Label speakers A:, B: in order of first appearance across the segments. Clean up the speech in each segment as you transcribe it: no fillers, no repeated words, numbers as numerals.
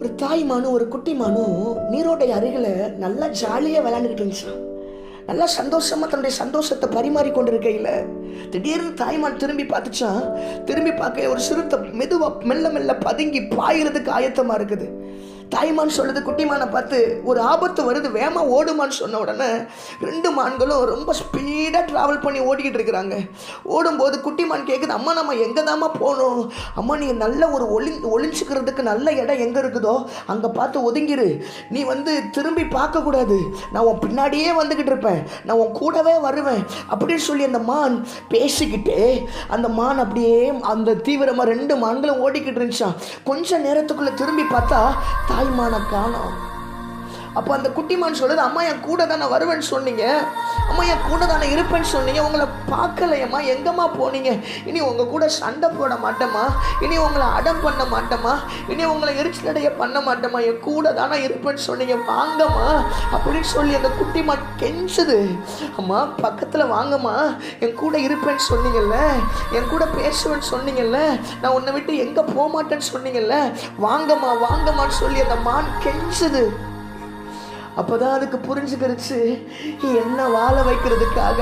A: ஒரு தாய்மானும் ஒரு குட்டிமானும் நீரோடை அருகில் நல்லா ஜாலியாக விளையாண்டுக்கிட்டு இருந்துச்சான். நல்லா சந்தோஷமாக தன்னுடைய சந்தோஷத்தை பரிமாறி கொண்டு இருக்கையில் திடீர்னு தாய்மான் திரும்பி பார்த்துச்சான். திரும்பி பார்க்க ஒரு சிறுத்தை மெதுவாக மெல்ல மெல்ல பதுங்கி பாயிறதுக்கு ஆயத்தமாக இருக்குது. தாய்மான் சொல்லுது குட்டிமானை பார்த்து, ஒரு ஆபத்து வருது, வேமா ஓடுமான்னு சொன்ன உடனே 2 மான்களும் ரொம்ப ஸ்பீடாக ட்ராவல் பண்ணி ஓடிக்கிட்டு இருக்கிறாங்க. ஓடும்போது குட்டிமான் கேட்குது, அம்மா நம்ம எங்கே தாம்மா போகணும்? அம்மா நீங்கள் நல்ல ஒரு ஒளிஞ்சிக்கிறதுக்கு நல்ல இடம் எங்கே இருக்குதோ அங்கே பார்த்து ஒதுங்கிரு. நீ திரும்பி பார்க்கக்கூடாது, நான் உன் பின்னாடியே வந்துக்கிட்டு இருப்பேன், நான் உன் கூடவே வருவேன் அப்படின்னு சொல்லி அந்த மான் பேசிக்கிட்டே அந்த மான் அப்படியே அந்த தீவிரமாக 2 மான்களும் ஓடிக்கிட்டு இருந்துச்சான். கொஞ்சம் நேரத்துக்குள்ளே திரும்பி பார்த்தா தாய்மான காணோம். அப்போ அந்த குட்டிமான் சொல்லுது, அம்மா என் கூட தானே வருவேன்னு சொன்னீங்க, அம்மா என் கூட தானே இருப்பேன்னு சொன்னீங்க, உங்களை பார்க்கலையம்மா, எங்கம்மா போனீங்க? இனி உங்கள் கூட சண்டை போட மாட்டேம்மா, இனி உங்களை அடம் பண்ண மாட்டேம்மா, இனி உங்களை எரிச்சலடைய பண்ண மாட்டேம்மா, என் கூட தானே இருப்பேன்னு சொன்னீங்க, வாங்கம்மா அப்படின்னு சொல்லி அந்த குட்டிமான் கெஞ்சுது. அம்மா பக்கத்தில் வாங்கம்மா, என் கூட இருப்பேன்னு சொன்னீங்கல்ல, என் கூட பேசுவேன்னு சொன்னீங்கல்ல, நான் உன்னை விட்டு எங்கே போக மாட்டேன்னு சொன்னீங்கல்ல, வாங்கம்மா வாங்கம்மான்னு சொல்லி அந்த மான் கெஞ்சுது. அப்போதான் அதுக்கு புரிஞ்சுக்கிருச்சு, என்ன வாழ வைக்கிறதுக்காக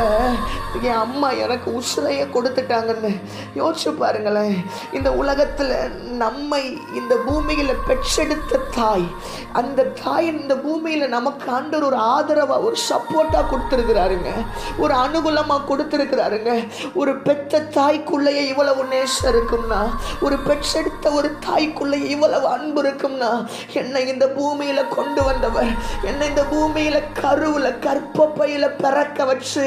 A: என் அம்மா எனக்கு உசுரையை கொடுத்துட்டாங்கன்னு. யோசிச்சு பாருங்களேன், இந்த உலகத்தில் நம்மை இந்த பூமியில் பெற்றெடுத்த தாய், அந்த தாய் இந்த பூமியில் நமக்கு ஆண்டவர் ஒரு ஆதரவாக ஒரு சப்போர்ட்டாக கொடுத்துருக்கிறாருங்க, ஒரு அனுகூலமாக கொடுத்துருக்கிறாருங்க. ஒரு பெற்ற தாய்க்குள்ளேயே இவ்வளவு நேசம் இருக்கும்னா, ஒரு பெற்றெடுத்த ஒரு தாய்க்குள்ளேயே இவ்வளவு அன்பு இருக்கும்னா, என்னை இந்த பூமியில் கொண்டு வந்தவர், இந்த பூமியில கருவுல கற்பப்பையில பிறக்க வச்சு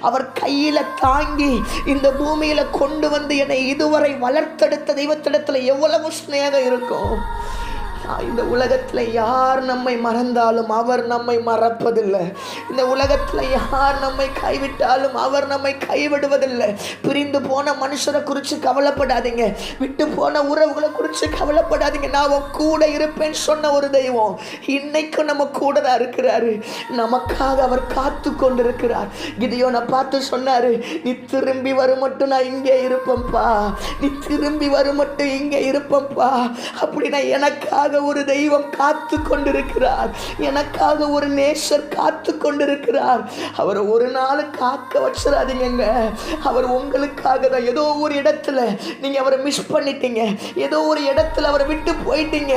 A: அவர் கையில தாங்கி இந்த பூமியில கொண்டு வந்து என்னை இதுவரை வளர்த்தெடுத்த தெய்வத்திடத்துல எவ்வளவு ஸ்நேகம் இருக்கும். இந்த உலகத்தில் யார் நம்மை மறந்தாலும் அவர் நம்மை மறப்பதில்லை. இந்த உலகத்தில் யார் நம்மை கைவிட்டாலும் அவர் நம்மை கைவிடுவதில்லை. பிரிந்து போன மனுஷரை குறித்து கவலைப்படாதீங்க, விட்டு போன உறவுகளை குறித்து கவலைப்படாதீங்க. நான் உன் கூட இருப்பேன்னு சொன்ன ஒரு தெய்வம் இன்னைக்கும் நம்ம கூட தான் இருக்கிறாரு. நமக்காக அவர் காத்து கொண்டு இருக்கிறார். கிதியோனை பார்த்து சொன்னாரு, நீ திரும்பி வரும் மட்டும் நான் இங்கே இருப்பேன்ப்பா, நீ திரும்பி வரும் மட்டும் இங்கே இருப்பேன்ப்பா. அப்படின்னா எனக்காக ஒரு தெய்வம் காத்து கொண்டிருக்கிறார், எனக்காக ஒரு நேசர் காத்து கொண்டிருக்கிறார். அவரை ஒரு நாள் காக்க வச்சிடாதீங்க. அவர் உங்களுக்காக தான். ஏதோ ஒரு இடத்துல நீங்க அவரை மிஸ் பண்ணிட்டீங்க, ஏதோ ஒரு இடத்துல அவரை விட்டு போயிட்டீங்க.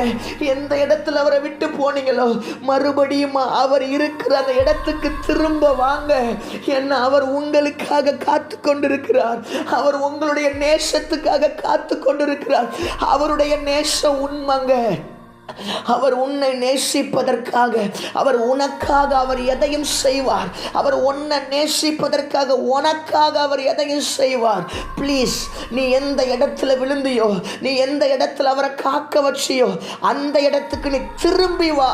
A: எந்த இடத்துல அவரை விட்டு போனீங்களோ மறுபடியும் அவர் இருக்கிற அந்த இடத்துக்கு திரும்ப வாங்க. என்ன அவர் உங்களுக்காக காத்து கொண்டிருக்கிறார், அவர் உங்களுடைய நேசத்துக்காக காத்து கொண்டிருக்கிறார். அவருடைய நேசம் உண்மைங்க. அவர் உன்னை நேசிப்பதற்காக, அவர் உனக்காக அவர் எதையும் செய்வார். அவர் உன்னை நேசிப்பதற்காக உனக்காக அவர் எதையும் செய்வார். ப்ளீஸ், நீ எந்த இடத்துல விழுந்தியோ, நீ எந்த இடத்துல அவரை காக்க வச்சியோ அந்த இடத்துக்கு நீ திரும்பி வா.